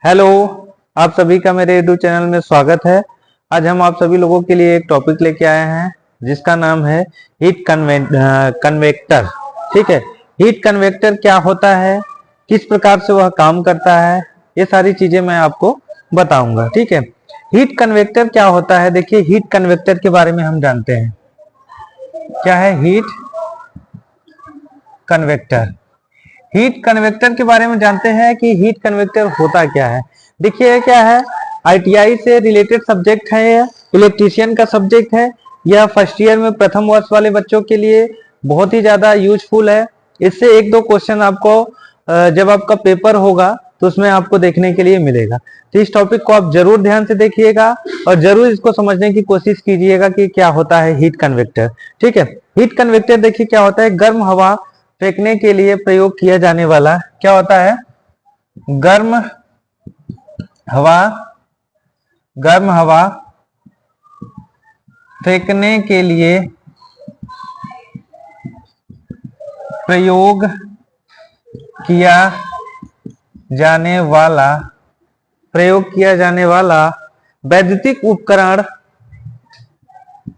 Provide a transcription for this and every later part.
Hello, आप सभी का मेरे यूट्यूब चैनल में स्वागत है। आज हम आप सभी लोगों के लिए एक टॉपिक लेके आए हैं जिसका नाम है हीट कन्वेक्टर। ठीक है, हीट कन्वेक्टर क्या होता है, किस प्रकार से वह काम करता है, ये सारी चीजें मैं आपको बताऊंगा। ठीक है, हीट कन्वेक्टर क्या होता है। देखिए, हीट कन्वेक्टर के बारे में हम जानते हैं। क्या है हीट कन्वेक्टर? हीट कन्वेक्टर के बारे में जानते हैं कि हीट कन्वेक्टर होता क्या है। देखिए, क्या है, आईटीआई से रिलेटेड सब्जेक्ट है, यह इलेक्ट्रीशियन का सब्जेक्ट है। यह फर्स्ट ईयर में प्रथम वर्ष वाले बच्चों के लिए बहुत ही ज्यादा यूजफुल है। इससे एक दो क्वेश्चन आपको जब आपका पेपर होगा तो उसमें आपको देखने के लिए मिलेगा। तो इस टॉपिक को आप जरूर ध्यान से देखिएगा और जरूर इसको समझने की कोशिश कीजिएगा कि क्या होता है हीट कन्वेक्टर। ठीक है, हीट कन्वेक्टर देखिए क्या होता है, गर्म हवा फेंकने के लिए प्रयोग किया जाने वाला क्या होता है, गर्म हवा फेंकने के लिए प्रयोग किया जाने वाला वैद्युतिक उपकरण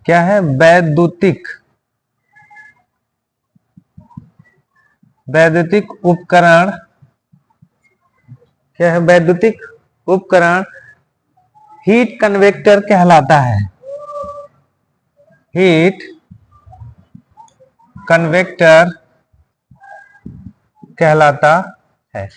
क्या है, वैद्युतिक उपकरण क्या है, वैद्युतिक उपकरण हीट कन्वेक्टर कहलाता है। हीट कन्वेक्टर कहलाता है।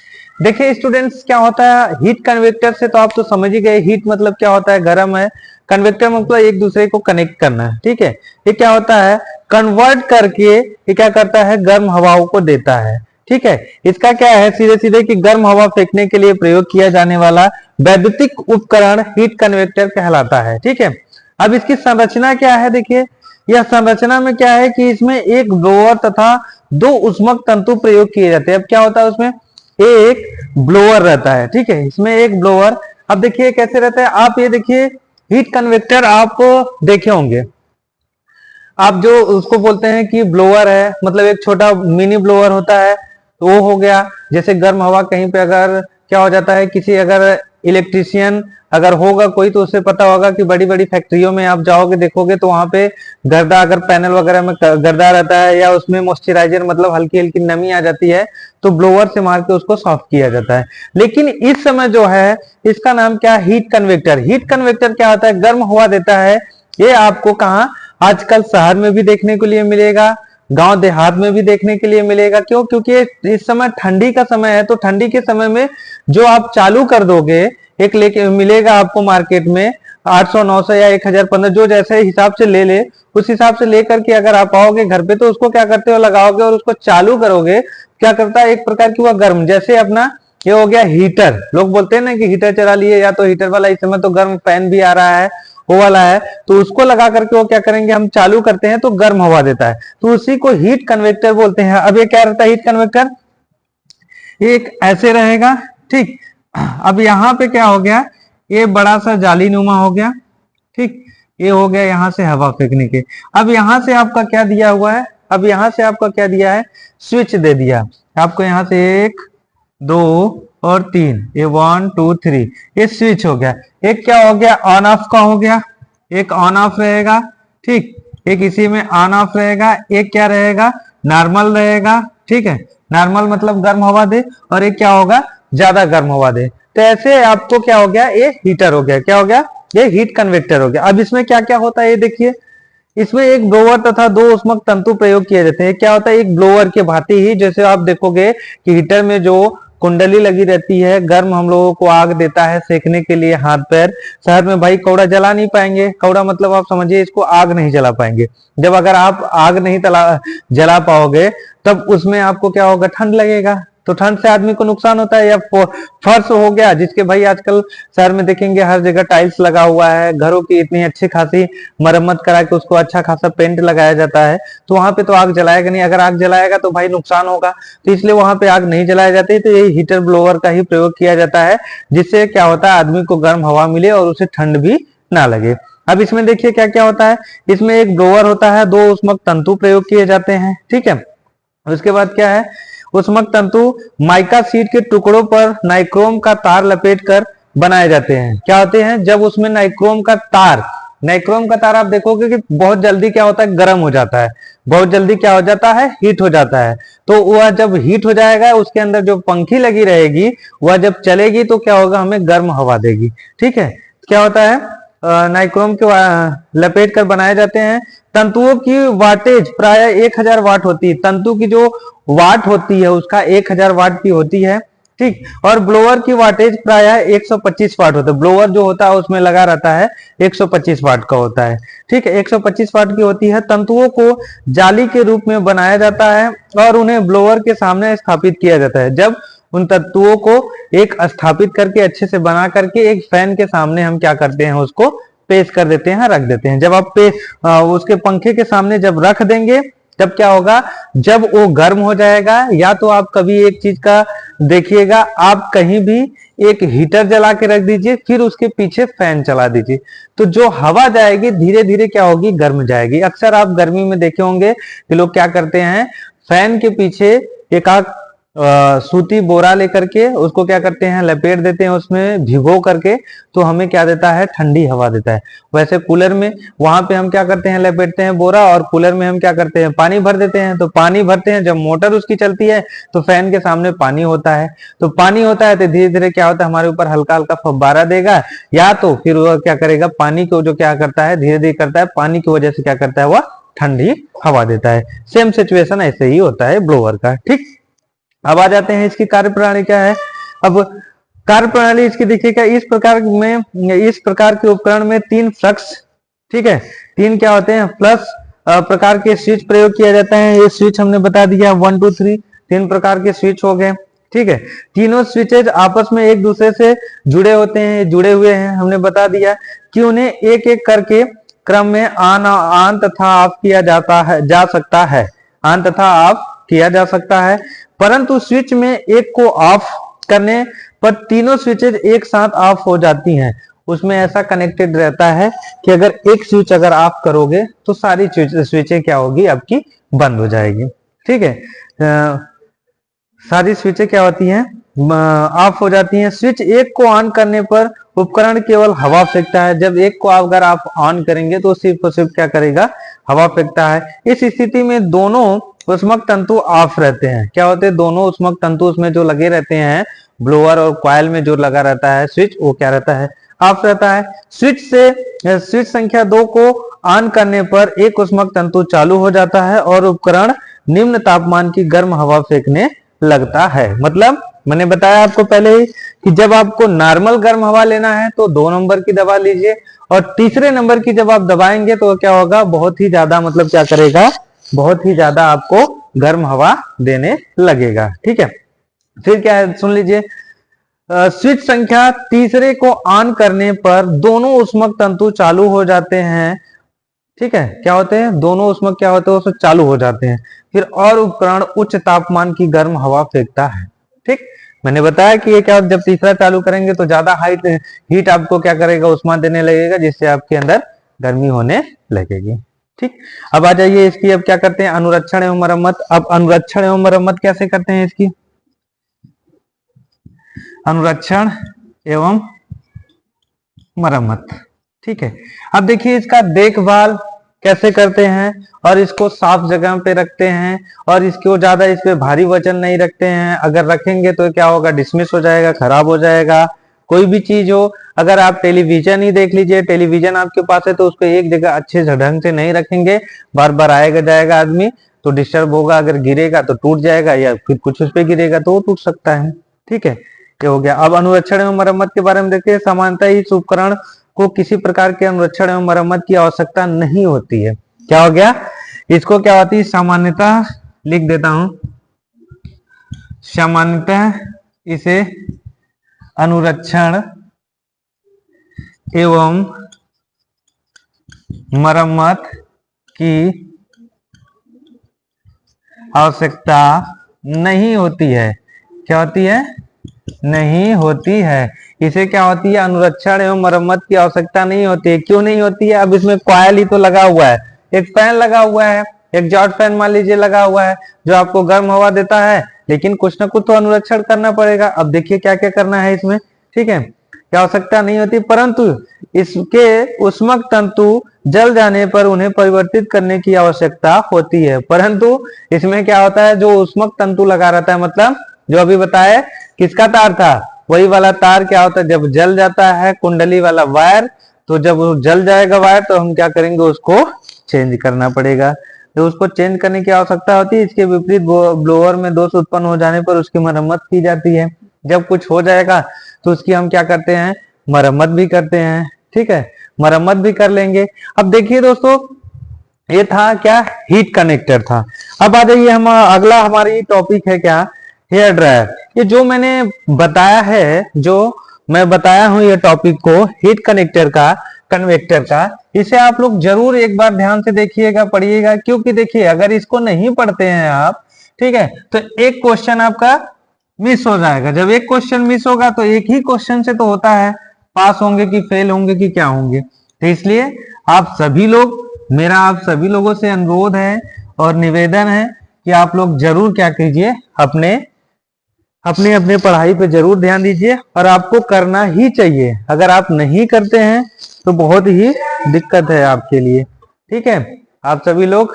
देखिए स्टूडेंट्स, क्या होता है हीट कन्वेक्टर से, तो आप तो समझ ही गए। हीट मतलब क्या होता है, गर्म है। कन्वेक्टर मतलब एक दूसरे को कनेक्ट करना है। ठीक है, ये क्या होता है, कन्वर्ट करके ये क्या करता है, गर्म हवाओं को देता है। ठीक है, इसका क्या है सीधे सीधे कि गर्म हवा फेंकने के लिए प्रयोग किया जाने वाला वैद्युतिक उपकरण हीट कन्वेक्टर कहलाता है। ठीक है, अब इसकी संरचना क्या है, देखिए यह संरचना में क्या है कि इसमें एक ब्लोअर तथा दो उष्मक तंतु प्रयोग किए जाते हैं। अब क्या होता है, उसमें एक ब्लोअर रहता है। ठीक है, इसमें एक ब्लोअर। अब देखिए कैसे रहता है, आप ये देखिए हीट कन्वेक्टर आप देखे होंगे। आप जो उसको बोलते हैं कि ब्लोअर है, मतलब एक छोटा मिनी ब्लोअर होता है, तो वो हो गया। जैसे गर्म हवा कहीं पे अगर क्या हो जाता है, किसी अगर इलेक्ट्रीशियन अगर होगा कोई तो उसे पता होगा कि बड़ी बड़ी फैक्ट्रियों में आप जाओगे देखोगे तो वहां पे गर्दा, अगर पैनल वगैरह में गर्दा रहता है या उसमें मॉइस्चराइजर मतलब हल्की हल्की नमी आ जाती है तो ब्लोअर से मार के उसको सॉफ्ट किया जाता है। लेकिन इस समय जो है इसका नाम क्या है, हीट कन्वेक्टर। हीट कन्वेक्टर क्या होता है, गर्म हवा देता है। ये आपको कहाँ, आजकल शहर में भी देखने के लिए मिलेगा, गांव देहात में भी देखने के लिए मिलेगा। क्यों? क्योंकि इस समय ठंडी का समय है, तो ठंडी के समय में जो आप चालू कर दोगे, एक लेके मिलेगा आपको मार्केट में 800 900 या 1015, जो जैसे हिसाब से ले उस हिसाब से लेकर के अगर आप आओगे घर पे तो उसको क्या करते हो, लगाओगे और उसको चालू करोगे। क्या करता है, एक प्रकार की वह गर्म, जैसे अपना ये हो गया हीटर। लोग बोलते हैं ना कि हीटर चला लिए, या तो हीटर वाला इस समय तो गर्म फैन भी आ रहा है, वो वाला है, तो उसको लगा करके वो क्या करेंगे, हम चालू करते हैं तो गर्म हवा देता है, तो उसी को हीट कन्वेक्टर बोलते हैं। अब ये क्या रहता है हीट कन्वेक्टर, एक ऐसे रहेगा। ठीक, अब यहाँ पे क्या हो गया, ये बड़ा सा जाली नुमा हो गया। ठीक, ये हो गया यहाँ से हवा फेंकने के। अब यहाँ से आपका क्या दिया हुआ है, अब यहाँ से आपका क्या दिया है, स्विच दे दिया आपको। यहाँ से 1 2 और 3, ये 1 2 3, ये स्विच हो गया। एक क्या हो गया, ऑन ऑफ का हो गया, एक ऑन ऑफ रहेगा। ठीक, एक इसी में ऑन ऑफ रहेगा, एक क्या रहेगा, नॉर्मल रहेगा। ठीक है, नॉर्मल मतलब गर्म हवा दे, और एक क्या होगा, ज्यादा गर्म हवा दे। तो ऐसे आपको क्या हो गया, ये हीटर हो गया। क्या हो गया, ये हीट कन्वेक्टर हो गया। अब इसमें क्या क्या होता है ये देखिए, इसमें एक ब्लोअर तथा दो उष्मक तंतु प्रयोग किए जाते हैं। क्या होता है, एक ब्लोअर के भांति ही, जैसे आप देखोगे कि हीटर में जो कुंडली लगी रहती है, गर्म हम लोगों को आग देता है सेकने के लिए हाथ पैर। शहर में भाई कौड़ा जला नहीं पाएंगे, कौड़ा मतलब आप समझिए इसको, आग नहीं जला पाएंगे। जब अगर आप आग नहीं जला पाओगे तब उसमें आपको क्या होगा, ठंड लगेगा, तो ठंड से आदमी को नुकसान होता है। या फर्श हो गया, जिसके भाई आजकल शहर में देखेंगे हर जगह टाइल्स लगा हुआ है, घरों की इतनी अच्छी खासी मरम्मत करा के उसको अच्छा खासा पेंट लगाया जाता है, तो वहां पे तो आग जलाएगा नहीं। अगर आग जलाएगा तो भाई नुकसान होगा, तो इसलिए वहां पे आग नहीं जलाई जाती। तो ये हीटर ब्लोअर का ही प्रयोग किया जाता है, जिससे क्या होता है, आदमी को गर्म हवा मिले और उसे ठंड भी ना लगे। अब इसमें देखिए क्या क्या होता है, इसमें एक ब्लोअर होता है, दो उष्मक तंतु प्रयोग किए जाते हैं। ठीक है, उसके बाद क्या है, ऊष्मक तंतु माइका शीट के टुकड़ों पर नाइक्रोम का तार लपेट कर बनाए जाते हैं। क्या होते हैं? जब उसमें नाइक्रोम का तार आप देखोगे कि बहुत जल्दी क्या होता है, गर्म हो जाता है, बहुत जल्दी क्या हो जाता है, हीट हो जाता है। तो वह जब हीट हो जाएगा, उसके अंदर जो पंखी लगी रहेगी वह जब चलेगी तो क्या होगा, हमें गर्म हवा देगी। ठीक है, क्या होता है, नाइक्रोम के लपेट कर बनाए जाते हैं। तंतुओं की वाटेज प्राय 1000 वाट होती है। तंतु की जो वाट होती है उसका 1000 वाट की होती है। ठीक, और ब्लोअर की वाटेज प्राय 125 वाट होता है। ब्लोअर जो होता है उसमें लगा रहता है 125 वाट का होता है। ठीक है, 125 वाट की होती है। तंतुओं को जाली के रूप में बनाया जाता है और उन्हें ब्लोअर के सामने स्थापित किया जाता है। जब उन तत्वों को एक स्थापित करके अच्छे से बना करके एक फैन के सामने हम क्या करते हैं, उसको पेश कर देते हैं, रख देते हैं। जब आप उसके पंखे के सामने जब रख देंगे तब क्या होगा, जब वो गर्म हो जाएगा, या तो आप कभी एक चीज का देखिएगा, आप कहीं भी एक हीटर जला के रख दीजिए, फिर उसके पीछे फैन चला दीजिए, तो जो हवा जाएगी धीरे धीरे क्या होगी, गर्म जाएगी। अक्सर आप गर्मी में देखे होंगे कि लोग क्या करते हैं, फैन के पीछे एक आध सूती बोरा लेकर के उसको क्या करते हैं, लपेट देते हैं उसमें भिगो करके, तो हमें क्या देता है, ठंडी हवा देता है। वैसे कूलर में वहां पे हम क्या करते हैं, लपेटते हैं बोरा, और कूलर में हम क्या करते हैं, पानी भर देते हैं। तो पानी भरते हैं, जब मोटर उसकी चलती है तो फैन के सामने पानी होता है, तो पानी होता है तो धीरे धीरे क्या होता है, हमारे ऊपर हल्का हल्का फव्वारा देगा, या तो फिर वह क्या करेगा, पानी को जो क्या करता है, धीरे धीरे करता है, पानी की वजह से क्या करता है, वह ठंडी हवा देता है। सेम सिचुएशन ऐसे ही होता है ब्लोअर का। ठीक, अब आ जाते हैं इसकी कार्यप्रणाली क्या है। अब कार्यप्रणाली इसकी देखिएगा, इस प्रकार के उपकरण में 3 फ्लक्स, ठीक है, 3 क्या होते हैं, फ्लक्स प्रकार के स्विच प्रयोग किया जाता है। ये स्विच हमने बता दिया 1 2 3, 3 प्रकार के स्विच हो गए। ठीक है, तीनों स्विचेज आपस में एक दूसरे से जुड़े होते हैं, जुड़े हुए हैं। हमने बता दिया कि उन्हें एक एक करके क्रम में ऑन तथा ऑफ किया जा सकता है, ऑन तथा ऑफ किया जा सकता है। परंतु स्विच में एक को ऑफ करने पर तीनों स्विचेज एक साथ ऑफ हो जाती हैं। उसमें ऐसा कनेक्टेड रहता है कि अगर एक स्विच अगर ऑफ करोगे तो सारी स्विचें क्या होगी, आपकी बंद हो जाएगी। ठीक है, सारी स्विचें क्या होती हैं, ऑफ हो जाती हैं। स्विच एक को ऑन करने पर उपकरण केवल हवा फेंकता है। जब एक को अगर आप ऑन करेंगे तो सिर्फ क्या करेगा, हवा फेंकता है। इस स्थिति में दोनों ऊष्मक तंतु ऑफ रहते हैं। क्या होते हैं, दोनों ऊष्मक तंतु उसमें जो लगे रहते हैं, ब्लोअर और कॉइल में जो लगा रहता है स्विच, वो क्या रहता है, ऑफ रहता है। स्विच संख्या 2 को ऑन करने पर एक ऊष्मक तंतु चालू हो जाता है और उपकरण निम्न तापमान की गर्म हवा फेंकने लगता है। मतलब मैंने बताया आपको पहले ही कि जब आपको नॉर्मल गर्म हवा लेना है तो 2 नंबर की दबा लीजिए, और तीसरे नंबर की जब आप दबाएंगे तो क्या होगा, बहुत ही ज्यादा, मतलब क्या करेगा, बहुत ही ज्यादा आपको गर्म हवा देने लगेगा। ठीक है, फिर क्या है, सुन लीजिए, स्विच संख्या तीसरे को ऑन करने पर दोनों ऊष्मक तंतु चालू हो जाते हैं। ठीक है, क्या होते हैं, दोनों ऊष्मक क्या होते हैं, उसमें चालू हो जाते हैं। फिर और उपकरण उच्च तापमान की गर्म हवा फेंकता है। ठीक, मैंने बताया कि ये क्या, जब तीसरा चालू करेंगे तो ज्यादा हीट आपको क्या करेगा, उष्मा देने लगेगा, जिससे आपके अंदर गर्मी होने लगेगी। ठीक, अब आ जाइए इसकी, अब क्या करते हैं, अनुरक्षण एवं मरम्मत। अब अनुरक्षण एवं मरम्मत कैसे करते हैं इसकी, अनुरक्षण एवं मरम्मत। ठीक है, अब देखिए इसका देखभाल कैसे करते हैं, और इसको साफ जगह पे रखते हैं, और इसको ज्यादा इस पे भारी वजन नहीं रखते हैं। अगर रखेंगे तो क्या होगा, डिसमिस हो जाएगा, खराब हो जाएगा। कोई भी चीज हो, अगर आप टेलीविजन ही देख लीजिए, टेलीविजन आपके पास है तो उसको एक जगह अच्छे से ढंग से नहीं रखेंगे, बार बार आएगा जाएगा आदमी तो डिस्टर्ब होगा, अगर गिरेगा तो टूट जाएगा, या फिर कुछ उस पर गिरेगा तो वो टूट सकता है। ठीक है, ये हो गया। अब अनुरक्षण एवं मरम्मत के बारे में देखिए, सामान्यतः इस उपकरण को किसी प्रकार के अनुरक्षण एवं मरम्मत की आवश्यकता नहीं होती है। क्या हो गया, इसको क्या होती है, सामान्यतः लिख देता हूं, सामान्यतः इसे अनुरक्षण एवं मरम्मत की आवश्यकता नहीं होती है। क्या होती है, नहीं होती है। इसे क्या होती है, अनुरक्षण एवं मरम्मत की आवश्यकता नहीं होती है। क्यों नहीं होती है, अब इसमें कॉइल ही तो लगा हुआ है, एक फैन लगा हुआ है, एग्जॉस्ट फैन मान लीजिए लगा हुआ है, जो आपको गर्म हवा देता है, लेकिन कुछ ना कुछ तो अनुरक्षण करना पड़ेगा। अब देखिए क्या क्या करना है इसमें, ठीक है। क्या आवश्यकता नहीं होती, परंतु इसके ऊष्मक तंतु जल जाने पर उन्हें परिवर्तित करने की आवश्यकता होती है। परंतु इसमें क्या होता है, जो ऊष्मक तंतु लगा रहता है, मतलब जो अभी बताया किसका तार था, वही वाला तार क्या होता है, जब जल जाता है कुंडली वाला वायर, तो जब वो जल जाएगा वायर तो हम क्या करेंगे, उसको चेंज करना पड़ेगा। तो उसको चेंज करने की आवश्यकता होती है। इसके विपरीत ब्लोअर में दोष उत्पन्न हो जाने पर उसकी मरम्मत की जाती है। जब कुछ हो जाएगा तो उसकी हम क्या करते हैं, मरम्मत भी करते हैं, ठीक है, मरम्मत भी कर लेंगे। अब देखिए दोस्तों, ये था क्या, हीट कनेक्टर था। अब आ जाइए हम अगला, हमारी टॉपिक है क्या, हेयर ड्रायर। ये जो मैंने बताया है, जो मैं बताया हूं ये टॉपिक को हीट कनेक्टर का, कन्वेक्टर का, इसे आप लोग जरूर एक बार ध्यान से देखिएगा, पढ़िएगा। क्योंकि देखिए अगर इसको नहीं पढ़ते हैं आप, ठीक है, तो एक क्वेश्चन आपका मिस हो जाएगा। जब एक क्वेश्चन मिस होगा तो एक ही क्वेश्चन से तो होता है पास होंगे कि फेल होंगे कि क्या होंगे। तो इसलिए आप सभी लोग, मेरा आप सभी लोगों से अनुरोध है और निवेदन है कि आप लोग जरूर क्या कीजिए, अपने अपने अपने पढ़ाई पे जरूर ध्यान दीजिए, और आपको करना ही चाहिए। अगर आप नहीं करते हैं तो बहुत ही दिक्कत है आपके लिए, ठीक है। आप सभी लोग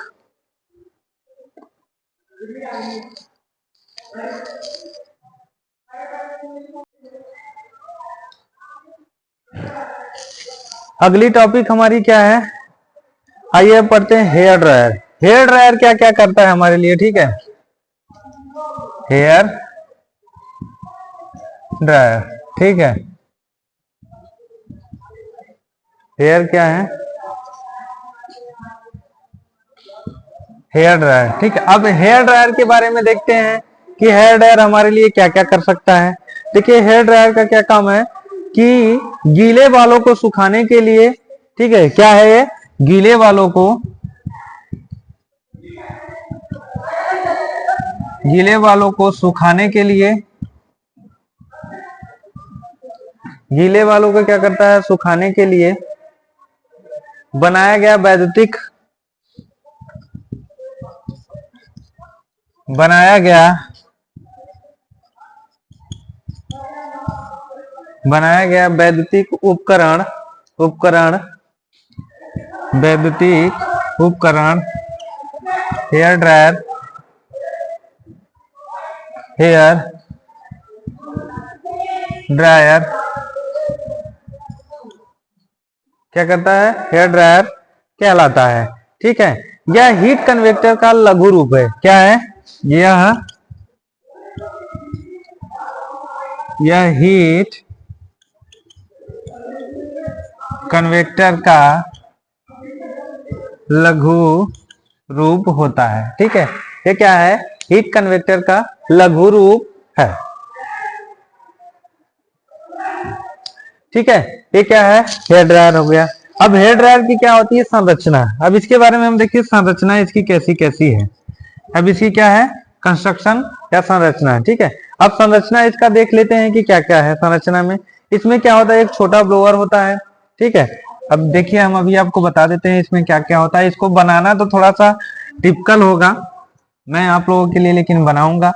अगली टॉपिक हमारी क्या है, आइए पढ़ते हैं हेयर ड्रायर। हेयर ड्रायर क्या क्या करता है हमारे लिए, ठीक है। हेयर ड्रायर, ठीक है, हेयर क्या है, हेयर ड्रायर, ठीक है। अब हेयर ड्रायर के बारे में देखते हैं कि हेयर ड्रायर हमारे लिए क्या क्या कर सकता है। देखिए हेयर ड्रायर का क्या काम है कि गीले बालों को सुखाने के लिए, ठीक है, क्या है ये, गीले बालों को, गीले बालों को सुखाने के लिए, गीले बालों को क्या करता है, सुखाने के लिए बनाया गया वैद्युतिक, बनाया गया वैद्युतिक उपकरण, वैद्युतिक उपकरण हेयर ड्रायर, हेयर ड्रायर क्या करता है, हेयर ड्रायर कहलाता है, ठीक है। यह हीट कन्वेक्टर का लघु रूप है। क्या है, यह हीट कन्वेक्टर का लघु रूप होता है, ठीक है। ये क्या है, हीट कन्वेक्टर का लघु रूप है, ठीक है। ये क्या है, हेयर ड्रायर हो गया। अब हेयर ड्रायर की क्या होती है, संरचना। अब इसके बारे में हम देखिए, संरचना इसकी कैसी कैसी है। अब इसकी क्या है, कंस्ट्रक्शन या संरचना, ठीक है। अब संरचना इसका देख लेते हैं कि क्या क्या है संरचना में। इसमें क्या होता है, एक छोटा ब्लोअर होता है, ठीक है। अब देखिए हम अभी आपको बता देते हैं इसमें क्या क्या होता है। इसको बनाना तो थोड़ा सा टिपिकल होगा मैं आप लोगों के लिए, लेकिन बनाऊंगा।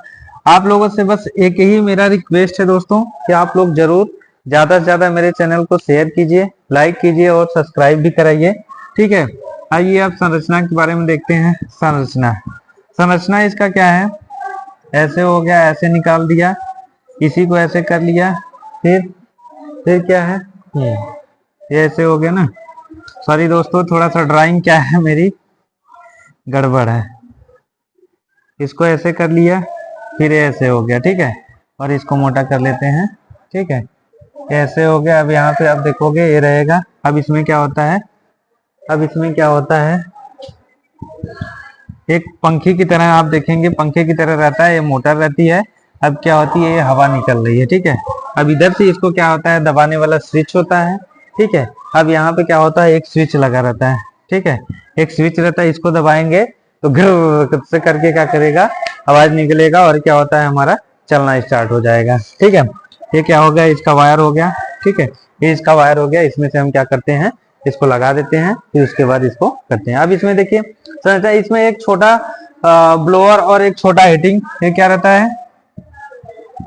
आप लोगों से बस एक ही मेरा रिक्वेस्ट है दोस्तों, कि आप लोग जरूर ज्यादा से ज्यादा मेरे चैनल को शेयर कीजिए, लाइक कीजिए और सब्सक्राइब भी कराइए, ठीक है। आइए आप संरचना के बारे में देखते हैं। संरचना इसका क्या है, ऐसे हो गया, ऐसे निकाल दिया, इसी को ऐसे कर लिया, फिर क्या है, ये ऐसे हो गया ना। सॉरी दोस्तों, थोड़ा सा ड्राइंग क्या है मेरी गड़बड़ है। इसको ऐसे कर लिया, फिर ऐसे हो गया, ठीक है, और इसको मोटा कर लेते हैं, ठीक है, ऐसे हो गया। अब यहाँ पे आप देखोगे ये रहेगा। अब इसमें क्या होता है, एक पंखे की तरह आप देखेंगे, पंखे की तरह रहता है, ये मोटर रहती है। अब क्या होती है, ये हवा निकल रही है, ठीक है। अब इधर से इसको क्या होता है, दबाने वाला स्विच होता है, ठीक है। अब यहाँ पे क्या होता है, एक स्विच लगा रहता है, ठीक है, एक स्विच रहता है, इसको दबाएंगे तो घर से करके क्या करेगा, आवाज निकलेगा, और क्या होता है, हमारा चलना स्टार्ट हो जाएगा, ठीक है। ये क्या हो गया, इसका वायर हो गया, ठीक है, ये इसका वायर हो गया। इसमें से हम क्या करते हैं, इसको लगा देते हैं, फिर उसके बाद इसको करते हैं। अब इसमें देखिए, इसमें एक छोटा ब्लोअर और एक छोटा हीटिंग, ये क्या रहता है,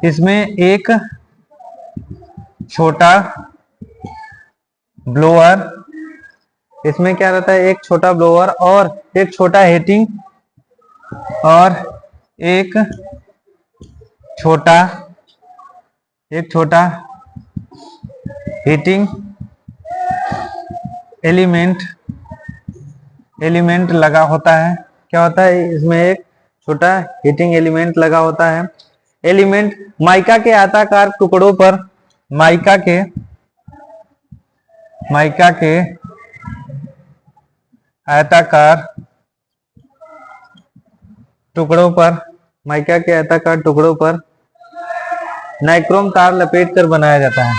इसमें एक छोटा ब्लोअर, इसमें क्या रहता है, एक छोटा ब्लोअर और एक छोटा हीटिंग और एक छोटा हीटिंग एलिमेंट लगा होता है। क्या होता है, इसमें एक छोटा हीटिंग एलिमेंट लगा होता है। एलिमेंट माइका के आयताकार टुकड़ों पर, माइका के आयताकार टुकड़ों पर नाइक्रोम तार लपेट कर बनाया जाता है।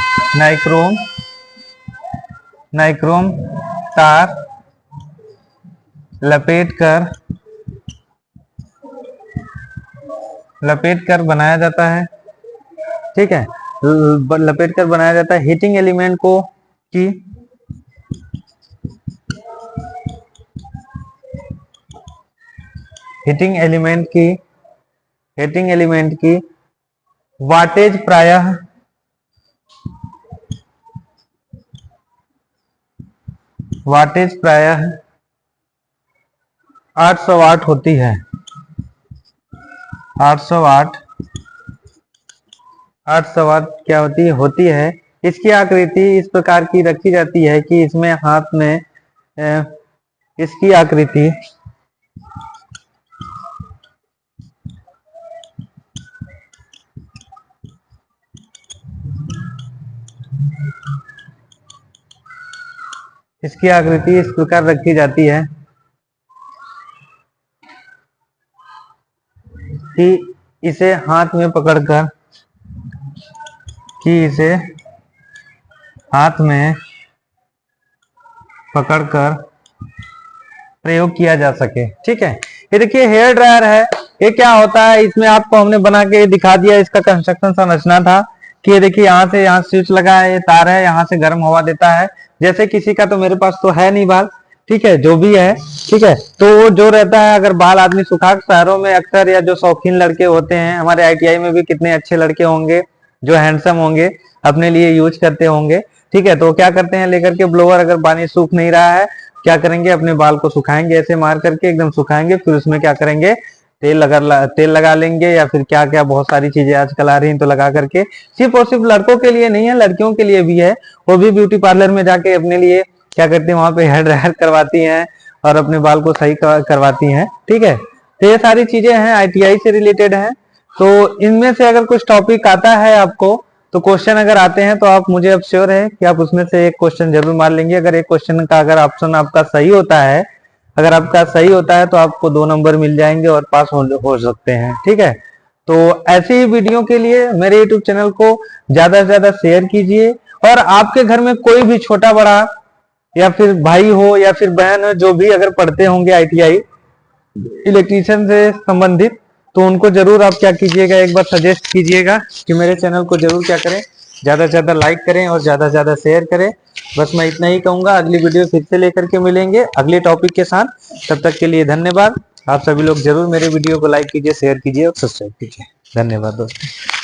नाइक्रोम तार लपेट कर बनाया जाता है। ठीक है, लपेट कर बनाया जाता है। हीटिंग एलिमेंट की वाटेज प्रायः 800 वाट होती है। 800 वाट क्या होती है। इसकी आकृति इस प्रकार की रखी जाती है कि इसमें हाथ में इसकी आकृति इस प्रकार रखी जाती है कि इसे हाथ में पकड़कर प्रयोग किया जा सके। ठीक है, ये देखिए हेयर ड्रायर है। ये क्या होता है, इसमें आपको हमने बना के दिखा दिया। इसका कंस्ट्रक्शन संरचना था कि ये देखिए यहाँ से यहाँ स्विच लगा है, ये तार है, यहाँ से गर्म हवा देता है। जैसे किसी का, तो मेरे पास तो है नहीं बाल, ठीक है, जो भी है, ठीक है, तो जो रहता है, अगर बाल आदमी सुखा, शहरों में अक्सर या जो शौकीन लड़के होते हैं, हमारे ITI में भी कितने अच्छे लड़के होंगे जो हैंडसम होंगे, अपने लिए यूज करते होंगे। ठीक है, तो क्या करते हैं, लेकर के ब्लोअर, अगर पानी सूख नहीं रहा है, क्या करेंगे, अपने बाल को सुखाएंगे, ऐसे मार करके एकदम सुखाएंगे, फिर उसमें क्या करेंगे, तेल लगा लेंगे, या फिर क्या क्या बहुत सारी चीजें आजकल आ रही हैं, तो लगा करके। सिर्फ और सिर्फ लड़कों के लिए नहीं है, लड़कियों के लिए भी है। वो भी ब्यूटी पार्लर में जाके अपने लिए क्या करती हैं, वहां पे हेयर ड्रायर करवाती हैं और अपने बाल को सही करवाती हैं। ठीक है, तो ये सारी चीजें हैं, ITI से रिलेटेड हैं। तो इनमें से अगर कुछ टॉपिक आता है आपको, तो क्वेश्चन अगर आते हैं, तो आप मुझे अब श्योर है कि आप उसमें से एक क्वेश्चन जरूर मार लेंगे। अगर एक क्वेश्चन का अगर ऑप्शन आपका सही होता है, तो आपको 2 नंबर मिल जाएंगे और पास हो सकते हैं। ठीक है, तो ऐसी ही वीडियो के लिए मेरे YouTube चैनल को ज्यादा से ज्यादा शेयर कीजिए। और आपके घर में कोई भी छोटा बड़ा या फिर भाई हो या फिर बहन हो, जो भी अगर पढ़ते होंगे ITI इलेक्ट्रीशियन से संबंधित, तो उनको जरूर आप क्या कीजिएगा, एक बार सजेस्ट कीजिएगा कि मेरे चैनल को जरूर क्या करें, ज्यादा से ज्यादा लाइक करें और ज्यादा से ज्यादा शेयर करें। बस मैं इतना ही कहूंगा। अगली वीडियो फिर से लेकर के मिलेंगे अगले टॉपिक के साथ। तब तक के लिए धन्यवाद। आप सभी लोग जरूर मेरे वीडियो को लाइक कीजिए, शेयर कीजिए और सब्सक्राइब कीजिए। धन्यवाद दोस्तों।